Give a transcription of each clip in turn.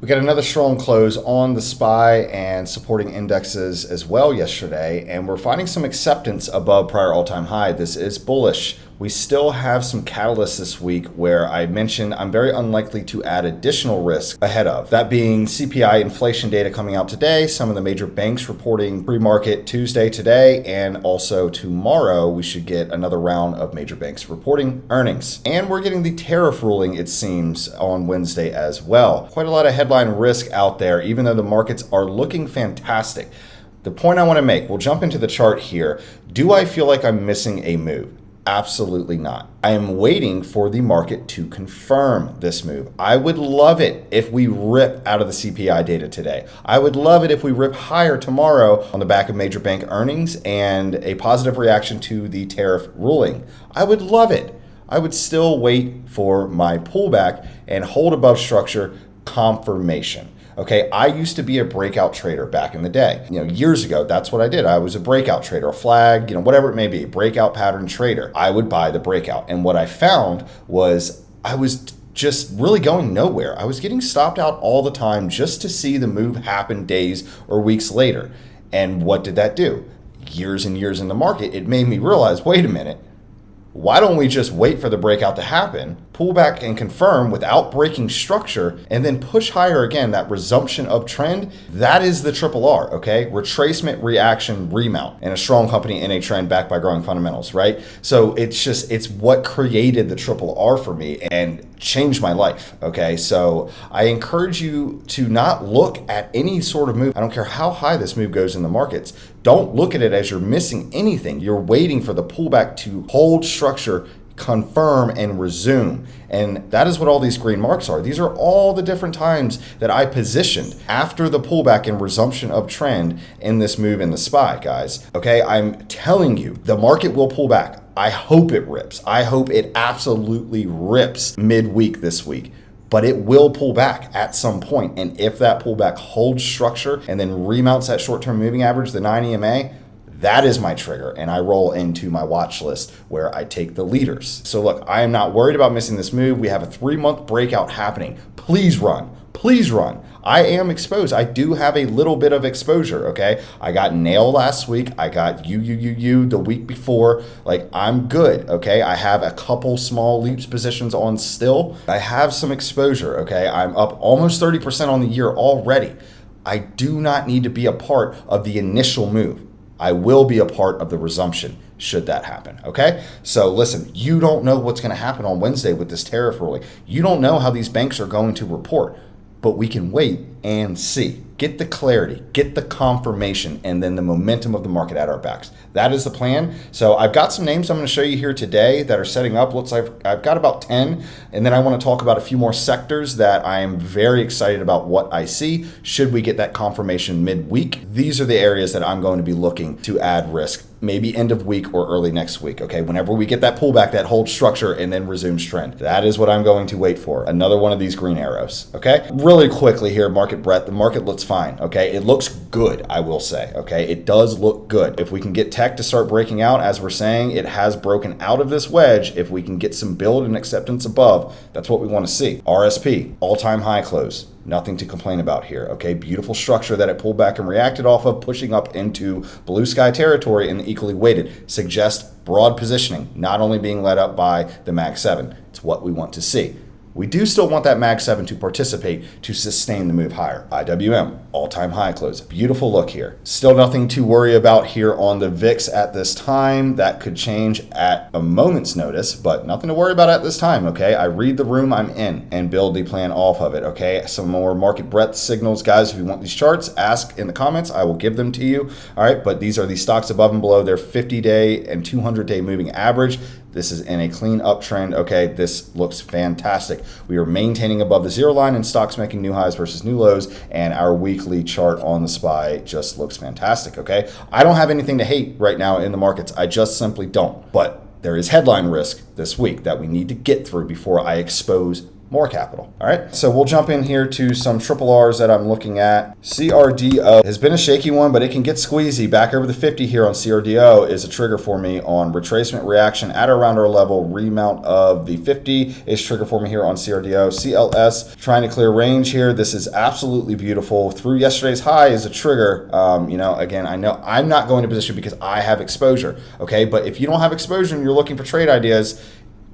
We got another strong close on the SPY and supporting indexes as well yesterday, and we're finding some acceptance above prior all-time high. This is bullish. We still have some catalysts this week where I mentioned I'm very unlikely to add additional risk ahead of. That being CPI inflation data coming out today, some of the major banks reporting pre-market Tuesday today, and also tomorrow we should get another round of major banks reporting earnings. And we're getting the tariff ruling, it seems, on Wednesday as well. Quite a lot of headline risk out there, even though the markets are looking fantastic. The point I want to make, we'll jump into the chart here. Do I feel like I'm missing a move? Absolutely not. I am waiting for the market to confirm this move. I would love it if we rip out of the CPI data today. I would love it if we rip higher tomorrow on the back of major bank earnings and a positive reaction to the tariff ruling. I would love it. I would still wait for my pullback and hold above structure confirmation. Okay, I used to be a breakout trader back in the day. Years ago, that's what I did. I was a breakout trader, a flag, whatever it may be, breakout pattern trader. I would buy the breakout. And what I found was I was just really going nowhere. I was getting stopped out all the time just to see the move happen days or weeks later. And what did that do? Years and years in the market, it made me realize, wait a minute, why don't we just wait for the breakout to happen, pull back and confirm without breaking structure, and then push higher again, that resumption of trend? That is the triple R, okay? Retracement, reaction, remount, and a strong company in a trend backed by growing fundamentals, right? So it's what created the triple R for me and changed my life, okay? So I encourage you to not look at any sort of move. I don't care how high this move goes in the markets. Don't look at it as you're missing anything. You're waiting for the pullback to hold structure, confirm, and resume. And that is what all these green marks are. These are all the different times that I positioned after the pullback and resumption of trend in this move in the SPY, guys. Okay, I'm telling you, the market will pull back. I hope it rips. I hope it absolutely rips midweek this week. But it will pull back at some point. And if that pullback holds structure and then remounts that short-term moving average, the 9 EMA, that is my trigger. And I roll into my watch list where I take the leaders. So look, I am not worried about missing this move. We have a 3-month breakout happening. Please run. Please run. I am exposed. I do have a little bit of exposure, okay? I got nail last week. I got you the week before. Like, I'm good, okay? I have a couple small leaps positions on still. I have some exposure, okay? I'm up almost 30% on the year already. I do not need to be a part of the initial move. I will be a part of the resumption should that happen, okay? So listen, you don't know what's going to happen on Wednesday with this tariff ruling. You don't know how these banks are going to report. But we can wait and see. Get the clarity, get the confirmation, and then the momentum of the market at our backs. That is the plan. So I've got some names I'm going to show you here today that are setting up. Looks like I've got about 10, and then I want to talk about a few more sectors that I am very excited about what I see should we get that confirmation midweek. These are the areas that I'm going to be looking to add risk, maybe end of week or early next week, okay? Whenever we get that pullback, that holds structure and then resumes trend. That is what I'm going to wait for. Another one of these green arrows, okay? Really quickly here, market breadth. The market looks fine, okay? It looks good, I will say, okay? It does look good. If we can get tech to start breaking out, as we're saying, it has broken out of this wedge. If we can get some build and acceptance above, that's what we want to see. RSP, all-time high close. Nothing to complain about here, okay? Beautiful structure that it pulled back and reacted off of, pushing up into blue sky territory and equally weighted. Suggests broad positioning, not only being led up by the Mag 7. It's what we want to see. We do still want that Mag 7 to participate to sustain the move higher. IWM, all-time high close. Beautiful look here. Still nothing to worry about here on the VIX at this time. That could change at a moment's notice, but nothing to worry about at this time, okay? I read the room I'm in and build the plan off of it, okay? Some more market breadth signals, guys. If you want these charts, ask in the comments. I will give them to you, all right? But these are the stocks above and below their 50-day and 200-day moving average. This is in a clean uptrend, okay? This looks fantastic. We are maintaining above the zero line in stocks making new highs versus new lows, and our weekly chart on the SPY just looks fantastic, okay? I don't have anything to hate right now in the markets. I just simply don't. But there is headline risk this week that we need to get through before I expose more capital. All right, so we'll jump in here to some triple R's that I'm looking at. CRDO has been a shaky one, but it can get squeezy. Back over the 50 here on CRDO is a trigger for me on retracement reaction at around our level. Remount of the 50 is trigger for me here on CRDO. CLS trying to clear range here. This is absolutely beautiful. Through yesterday's high is a trigger. Again, I know I'm not going to position because I have exposure. Okay, but if you don't have exposure and you're looking for trade ideas,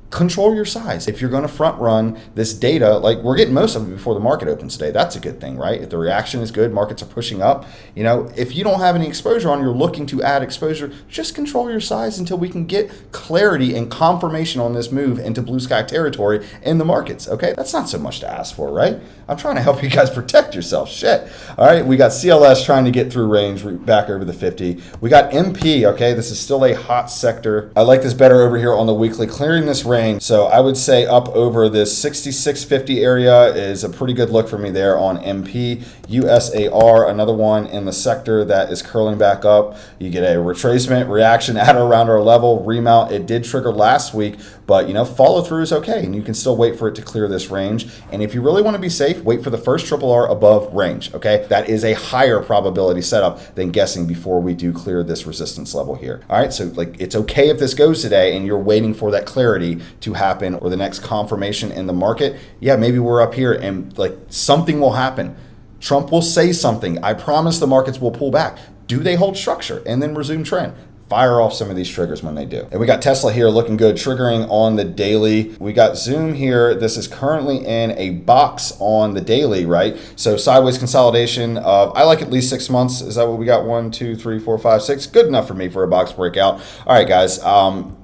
control your size. If you're going to front run this data, like we're getting most of it before the market opens today, that's a good thing, right? If the reaction is good, markets are pushing up. If you don't have any exposure on, you're looking to add exposure, just control your size until we can get clarity and confirmation on this move into blue sky territory in the markets. Okay, that's not so much to ask for, right? I'm trying to help you guys protect yourself. Shit. All right, we got CLS trying to get through range back over the 50. We got MP. Okay, this is still a hot sector. I like this better over here on the weekly, clearing this range. So I would say up over this 6650 area is a pretty good look for me there on MP. USAR, another one in the sector that is curling back up. You get a retracement reaction at around our level. Remount, it did trigger last week, but follow through is okay, and you can still wait for it to clear this range. And if you really want to be safe, wait for the first triple R above range. Okay, that is a higher probability setup than guessing before we do clear this resistance level here. All right, so it's okay if this goes today and you're waiting for that clarity to happen or the next confirmation in the market. Yeah, maybe we're up here and something will happen. Trump will say something. I promise the markets will pull back. Do they hold structure and then resume trend? Fire off some of these triggers when they do. And we got Tesla here looking good, triggering on the daily. We got Zoom here. This is currently in a box on the daily, right? So sideways consolidation of, I like at least 6 months. Is that what we got? 1, 2, 3, 4, 5, 6. Good enough for me for a box breakout. All right, guys.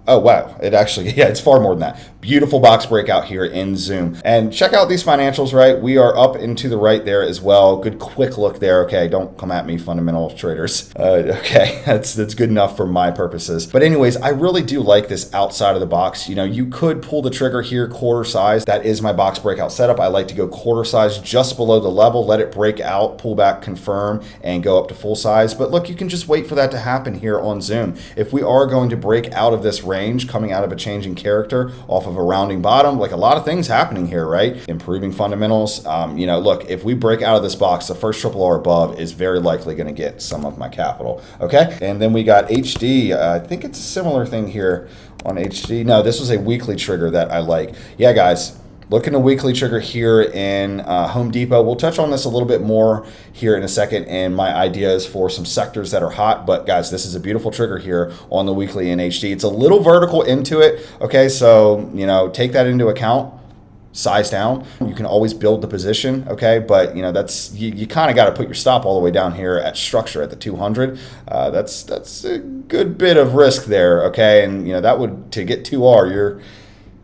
Oh, wow. It actually, it's far more than that. Beautiful box breakout here in Zoom. And check out these financials, right? We are up and to the right there as well. Good quick look there. Okay, don't come at me, fundamental traders. Okay, that's good enough for my purposes. But anyways, I really do like this outside of the box. You could pull the trigger here, quarter size. That is my box breakout setup. I like to go quarter size just below the level, let it break out, pull back, confirm, and go up to full size. But look, you can just wait for that to happen here on Zoom. If we are going to break out of this range, coming out of a changing character off of a rounding bottom, like a lot of things happening here, right? Improving fundamentals. Look, if we break out of this box, the first triple R above is very likely going to get some of my capital. Okay, and then we got HD. I think it's a similar thing here on HD. No, this was a weekly trigger that I like. Yeah, guys. Looking at a weekly trigger here in Home Depot. We'll touch on this a little bit more here in a second and my ideas for some sectors that are hot. But guys, this is a beautiful trigger here on the weekly in HD. It's a little vertical into it. Okay, so, take that into account. Size down. You can always build the position, okay? But, that's you kind of got to put your stop all the way down here at structure at the 200. That's a good bit of risk there, okay? And, that would, to get 2R,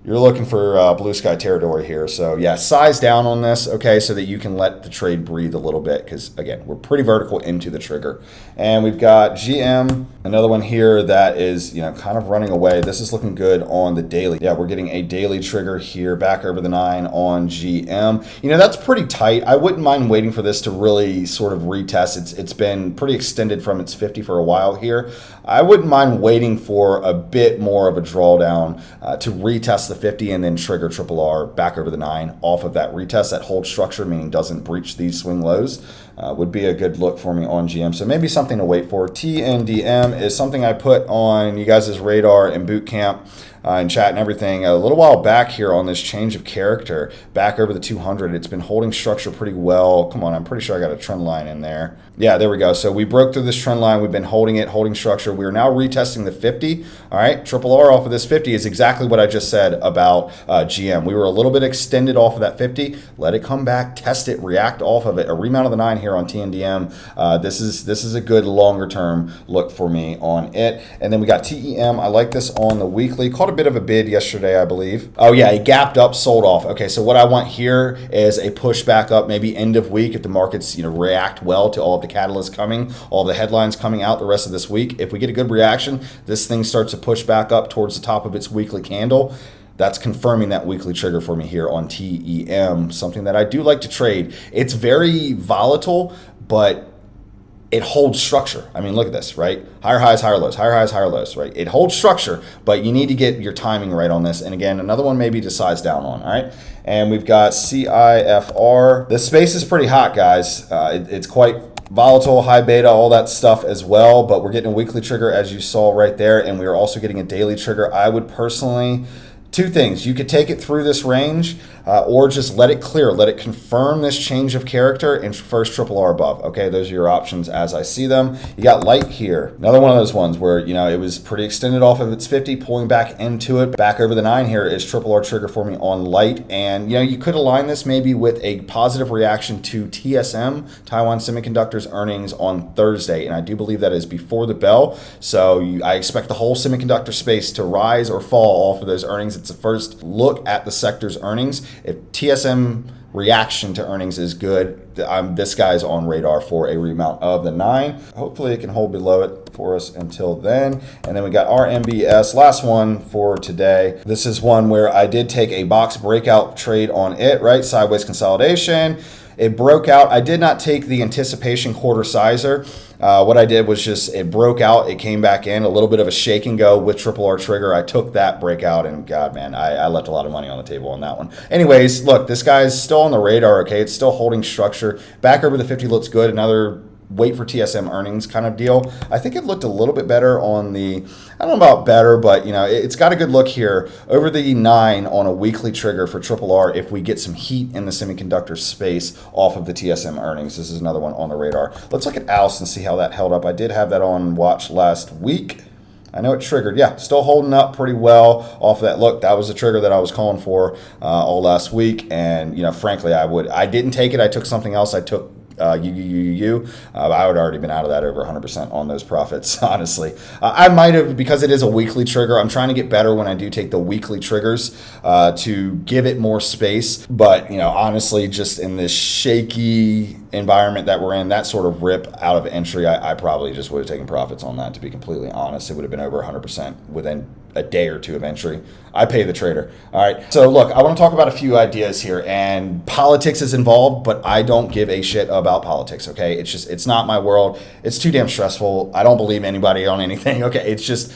you're looking for blue sky territory here. So yeah, size down on this, okay, so that you can let the trade breathe a little bit because, again, we're pretty vertical into the trigger. And we've got GM, another one here that is, kind of running away. This is looking good on the daily. Yeah, we're getting a daily trigger here back over the 9 on GM. That's pretty tight. I wouldn't mind waiting for this to really sort of retest. It's been pretty extended from its 50 for a while here. I wouldn't mind waiting for a bit more of a drawdown to retest the 50 and then trigger triple R back over the 9 off of that retest. That hold structure, meaning doesn't breach these swing lows, would be a good look for me on GM. So maybe something to wait for. TNDM is something I put on you guys' radar in Bootcamp and chat and everything a little while back here on this change of character back over the 200. It's been holding structure pretty well. Come on, I'm pretty sure I got a trend line in there. Yeah, there we go. So we broke through this trend line. We've been holding it, holding structure. We are now retesting the 50. All right, triple R off of this 50 is exactly what I just said about GM. We were a little bit extended off of that 50. Let it come back, test it, react off of it. A remount of the 9 here on TNDM. This is a good longer term look for me on it. And then we got TEM. I like this on the weekly. Caught a bit of a bid yesterday, I believe. Oh yeah, it gapped up, sold off. Okay, so what I want here is a push back up, maybe end of week if the markets react well to all of the catalysts coming, all the headlines coming out the rest of this week. If we get a good reaction, this thing starts to push back up towards the top of its weekly candle. That's confirming that weekly trigger for me here on TEM, something that I do like to trade. It's very volatile, but it holds structure. I mean, look at this, right? Higher highs, higher lows, higher highs, higher lows, right? It holds structure, but you need to get your timing right on this. And again, another one maybe to size down on, all right? And we've got CIFR. This space is pretty hot, guys. It's quite volatile, high beta, all that stuff as well, but we're getting a weekly trigger as you saw right there, and we are also getting a daily trigger. I would personally, two things. You could take it through this range or just let it clear, let it confirm this change of character and first triple R above. Okay, those are your options as I see them. You got LITE here. Another one of those ones where, you know, it was pretty extended off of its 50, pulling back into it. Back over the 9 here is triple R trigger for me on LITE. And, you know, you could align this maybe with a positive reaction to TSM, Taiwan Semiconductor's earnings on Thursday. And I do believe that is before the bell. So I expect the whole semiconductor space to rise or fall off of those earnings. It's a first look at the sector's earnings. If TSM reaction to earnings is good, this guy's on radar for a remount of the 9. Hopefully it can hold below it for us until then. And then we got RMBS, last one for today. This is one where I did take a box breakout trade on it, right? Sideways consolidation. It broke out. I did not take the anticipation quarter sizer. What I did was just, it broke out. It came back in, a little bit of a shake and go with triple R trigger. I took that breakout and God, man, I left a lot of money on the table on that one. Anyways, look, this guy's still on the radar, okay? It's still holding structure. Back over the 50 looks good. Another wait for TSM earnings kind of deal. I think it looked a little bit better on the, I don't know about better, but you know, it's got a good look here over the 9 on a weekly trigger for triple R if we get some heat in the semiconductor space off of the TSM earnings. This is another one on the radar. Let's look at ALS and see how that held up. I did have that on watch last week. I know it triggered. Yeah, still holding up pretty well off of that. Look, that was the trigger that I was calling for all last week. And, you know, frankly, I didn't take it. I took something else. I took I would already been out of that over 100% on those profits, honestly. I might have, because it is a weekly trigger, I'm trying to get better when I do take the weekly triggers to give it more space. But, you know, honestly, just in this shaky environment that we're in, that sort of rip out of entry, I probably just would have taken profits on that, to be completely honest. It would have been over 100% within a day or two of entry. I pay the trader. All right. So look, I want to talk about a few ideas here, and politics is involved, but I don't give a shit about politics. Okay. It's not my world. It's too damn stressful. I don't believe anybody on anything. Okay. It's just,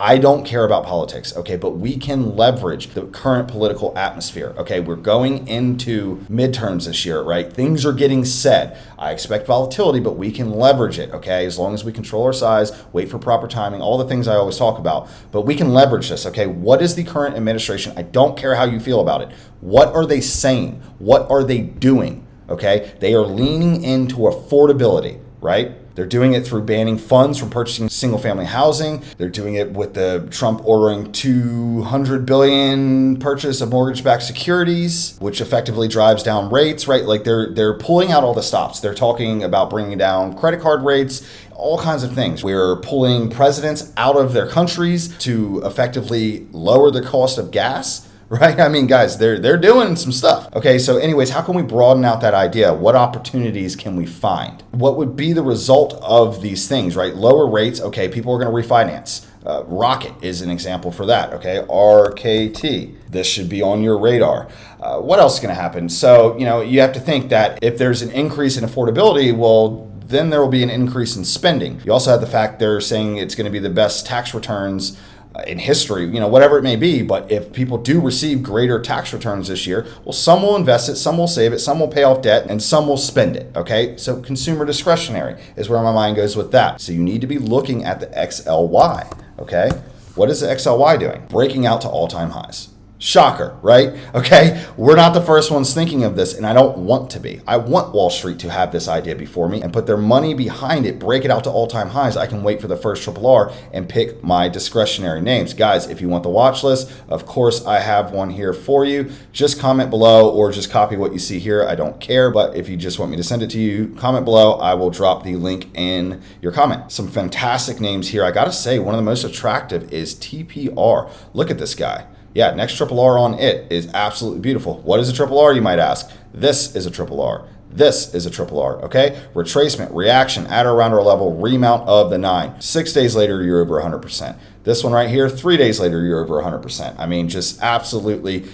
I don't care about politics, okay, but we can leverage the current political atmosphere, okay? We're going into midterms this year, right? Things are getting set. I expect volatility, but we can leverage it, okay? As long as we control our size, wait for proper timing, all the things I always talk about, but we can leverage this, okay? What is the current administration? I don't care how you feel about it. What are they saying? What are they doing, okay? They are leaning into affordability, right? They're doing it through banning funds from purchasing single-family housing. They're doing it with the Trump ordering $200 billion purchase of mortgage-backed securities, which effectively drives down rates, right? Like they're pulling out all the stops. They're talking about bringing down credit card rates, all kinds of things. We're pulling presidents out of their countries to effectively lower the cost of gas. Right? I mean, guys, they're doing some stuff. Okay, so anyways, how can we broaden out that idea? What opportunities can we find? What would be the result of these things, right? Lower rates, okay, people are going to refinance. Rocket is an example for that, okay? RKT, this should be on your radar. What else is going to happen? So, you know, you have to think that if there's an increase in affordability, well, then there will be an increase in spending. You also have the fact they're saying it's going to be the best tax returns in history, you know, whatever it may be. But if people do receive greater tax returns this year, well, some will invest it, some will save it, some will pay off debt, and some will spend it, okay? So consumer discretionary is where my mind goes with that. So you need to be looking at the XLY, okay? What is the XLY doing? Breaking out to all-time highs. Shocker, right? Okay, we're not the first ones thinking of this, and I don't want to be. I want Wall Street to have this idea before me and put their money behind it, break it out to all-time highs. I can wait for the first triple R and pick my discretionary names. Guys, if you want the watch list, of course, I have one here for you. Just comment below or just copy what you see here. I don't care, but if you just want me to send it to you, comment below. I will drop the link in your comment. Some fantastic names here. I gotta say, one of the most attractive is TPR. Look at this guy. Yeah, next triple R on it is absolutely beautiful. What is a triple R, you might ask? This is a triple R. This is a triple R, okay? Retracement, reaction at or around our level, remount of the 9. 6 days later, you're over 100%. This one right here, 3 days later, you're over 100%. I mean, just absolutely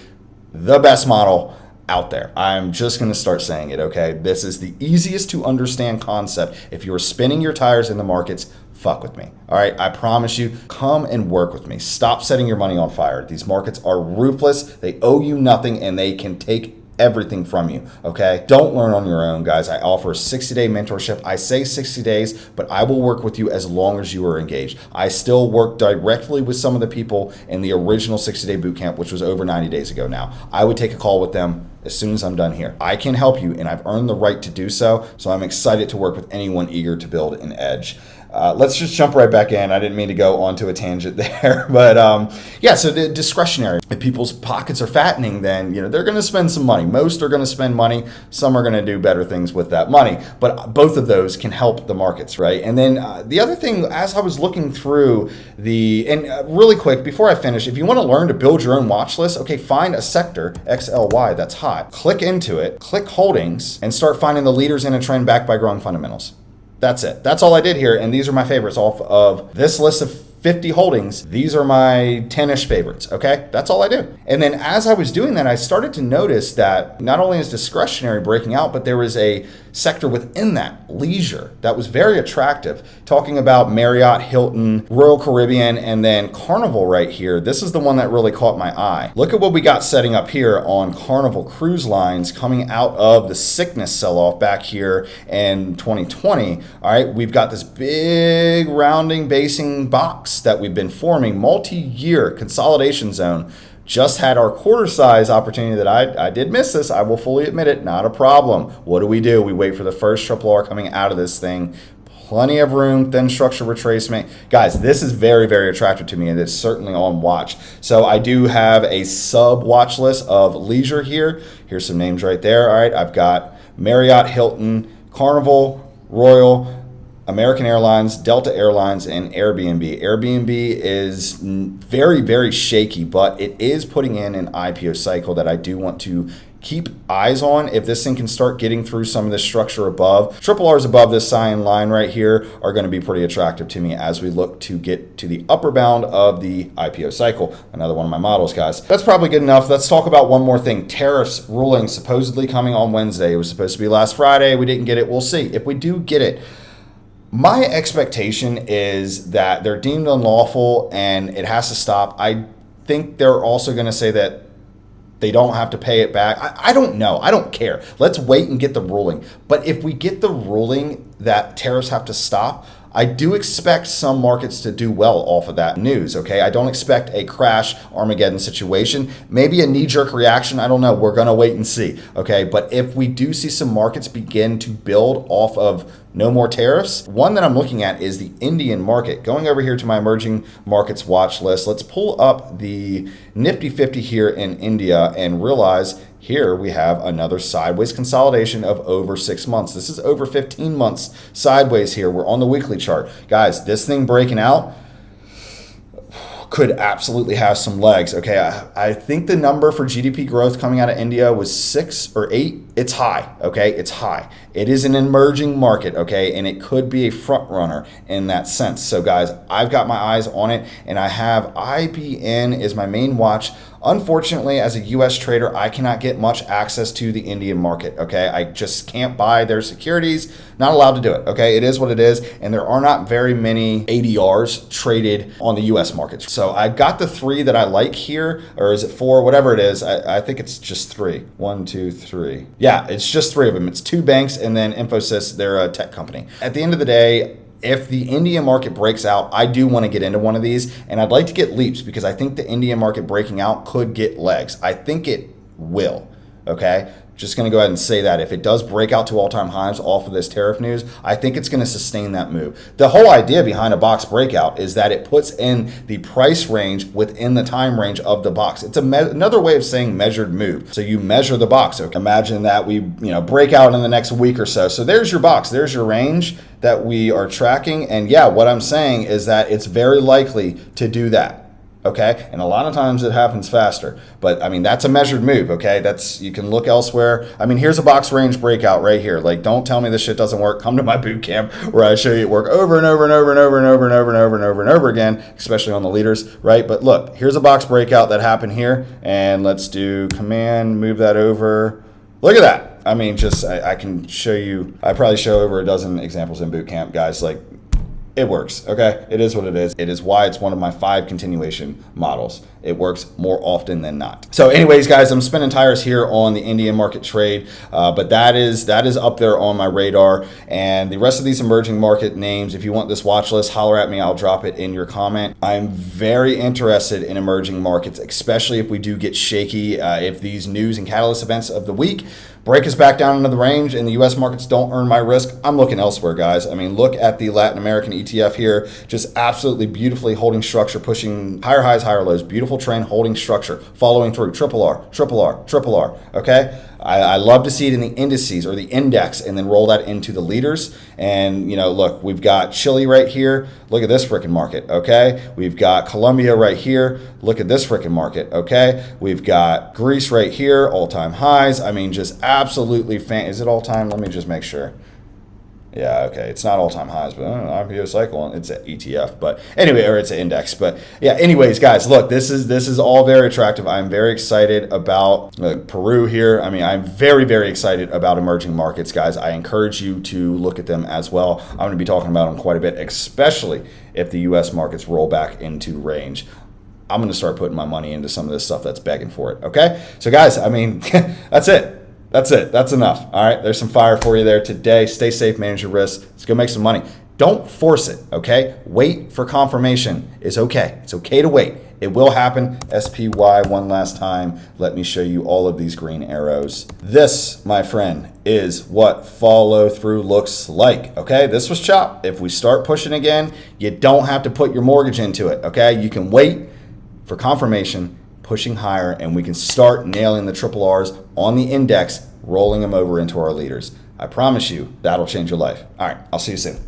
the best model out there. I'm just going to start saying it, okay? This is the easiest to understand concept. If you're spinning your tires in the markets, fuck with me. All right, I promise you, come and work with me. Stop setting your money on fire. These markets are ruthless. They owe you nothing and they can take everything from you, okay? Don't learn on your own, guys. I offer a 60-day mentorship. I say 60 days, but I will work with you as long as you are engaged. I still work directly with some of the people in the original 60-day bootcamp, which was over 90 days ago now. I would take a call with them as soon as I'm done here. I can help you, and I've earned the right to do so, so I'm excited to work with anyone eager to build an edge. Let's just jump right back in. I didn't mean to go onto a tangent there, but yeah, so the discretionary. If people's pockets are fattening, then they're going to spend some money. Most are going to spend money. Some are going to do better things with that money, but both of those can help the markets, right? And then the other thing, as I was looking through really quick, before I finish, if you want to learn to build your own watch list, okay, find a sector, XLY, that's hot. Click into it, click holdings, and start finding the leaders in a trend backed by growing fundamentals. That's it. That's all I did here. And these are my favorites off of this list of 50 holdings. These are my 10-ish favorites, okay? That's all I do. And then as I was doing that, I started to notice that not only is discretionary breaking out, but there was a sector within that, leisure, that was very attractive. Talking about Marriott, Hilton, Royal Caribbean, and then Carnival right here. This is the one that really caught my eye. Look at what we got setting up here on Carnival Cruise Lines coming out of the sickness sell-off back here in 2020. All right, we've got this big rounding basing box that we've been forming, multi-year consolidation zone. Just had our quarter size opportunity that I did miss this. I will fully admit it, not a problem. What do? We wait for the first triple R coming out of this thing. Plenty of room, thin structure retracement. Guys, this is very, very attractive to me, and it's certainly on watch. So I do have a sub watch list of leisure here. Here's some names right there. All right, I've got Marriott, Hilton, Carnival, Royal, American Airlines, Delta Airlines, and Airbnb. Airbnb is very, very shaky, but it is putting in an IPO cycle that I do want to keep eyes on. If this thing can start getting through some of this structure above, triple R's above this cyan line right here are going to be pretty attractive to me as we look to get to the upper bound of the IPO cycle. Another one of my models, guys. That's probably good enough. Let's talk about one more thing. Tariffs ruling supposedly coming on Wednesday. It was supposed to be last Friday. We didn't get it. We'll see. If we do get it, my expectation is that they're deemed unlawful and it has to stop. I think they're also going to say that they don't have to pay it back. I don't know. I don't care. Let's wait and get the ruling. But if we get the ruling that tariffs have to stop, I do expect some markets to do well off of that news, okay? I don't expect a crash Armageddon situation. Maybe a knee-jerk reaction. I don't know. We're going to wait and see, okay? But if we do see some markets begin to build off of no more tariffs, one that I'm looking at is the Indian market. Going over here to my emerging markets watch list, let's pull up the Nifty 50 here in India and realize here we have another sideways consolidation of over 6 months. This is over 15 months sideways here. We're on the weekly chart. Guys, this thing breaking out could absolutely have some legs. Okay, I think the number for GDP growth coming out of India was 6 or 8. It's high, okay? It's high. It is an emerging market, okay? And it could be a front runner in that sense. So guys, I've got my eyes on it, and I have IBN is my main watch. Unfortunately, as a US trader, I cannot get much access to the Indian market, okay? I just can't buy their securities. Not allowed to do it, okay? It is what it is, and there are not very many ADRs traded on the US markets. So I got the 3 that I like here, or is it 4? Whatever it is, I think it's just 3. 1, 2, 3. Yeah, it's just 3 of them. It's 2 banks and then Infosys, they're a tech company. At the end of the day, if the Indian market breaks out, I do want to get into one of these, and I'd like to get leaps because I think the Indian market breaking out could get legs. I think it will, okay? Just going to go ahead and say that if it does break out to all-time highs off of this tariff news, I think it's going to sustain that move. The whole idea behind a box breakout is that it puts in the price range within the time range of the box. It's another way of saying measured move. So you measure the box. So imagine that we break out in the next week or so. So there's your box. There's your range that we are tracking. And yeah, what I'm saying is that it's very likely to do that. okay? And a lot of times it happens faster. But I mean, that's a measured move, okay? You can look elsewhere. I mean, here's a box range breakout right here. Like, don't tell me this shit doesn't work. Come to my boot camp where I show you it work over and over and over and over and over and over and over and over and over again, especially on the leaders, right? But look, here's a box breakout that happened here. And let's do command, move that over. Look at that. I mean, I can show you, I probably show over a dozen examples in Bootcamp, guys. Like, it works, okay? It is what it is. It is why it's one of my 5 continuation models. It works more often than not. So anyways, guys, I'm spinning tires here on the Indian market trade, but that is up there on my radar. And the rest of these emerging market names, if you want this watch list, holler at me. I'll drop it in your comment. I'm very interested in emerging markets, especially if we do get shaky, if these news and catalyst events of the week break us back down into the range and the U.S. markets don't earn my risk, I'm looking elsewhere, guys. I mean, look at the Latin American ETF here, just absolutely beautifully holding structure, pushing higher highs, higher lows, beautiful trend, holding structure, following through, triple R, triple R, triple R, okay? I love to see it in the indices or the index and then roll that into the leaders. And, you know, look, we've got Chile right here. Look at this freaking market, okay? We've got Colombia right here. Look at this freaking market, okay? We've got Greece right here, all-time highs. I mean, just absolutely is it all-time? Let me just make sure. Yeah, okay, it's not all-time highs, but IPO cycle, it's an ETF, but anyway, or it's an index. But yeah, anyways, guys, look, this is all very attractive. I'm very excited about Peru here. I mean, I'm very, very excited about emerging markets, guys. I encourage you to look at them as well. I'm going to be talking about them quite a bit, especially if the U.S. markets roll back into range. I'm going to start putting my money into some of this stuff that's begging for it, okay? So, guys, I mean, that's it. That's it. That's enough. All right. There's some fire for you there today. Stay safe, manage your risks. Let's go make some money. Don't force it. Okay. Wait for confirmation. It's okay. It's okay to wait. It will happen. SPY one last time. Let me show you all of these green arrows. This, my friend, is what follow through looks like. Okay. This was chop. If we start pushing again, you don't have to put your mortgage into it. Okay. You can wait for confirmation, pushing higher, and we can start nailing the triple R's on the index, rolling them over into our leaders. I promise you that'll change your life. All right, I'll see you soon.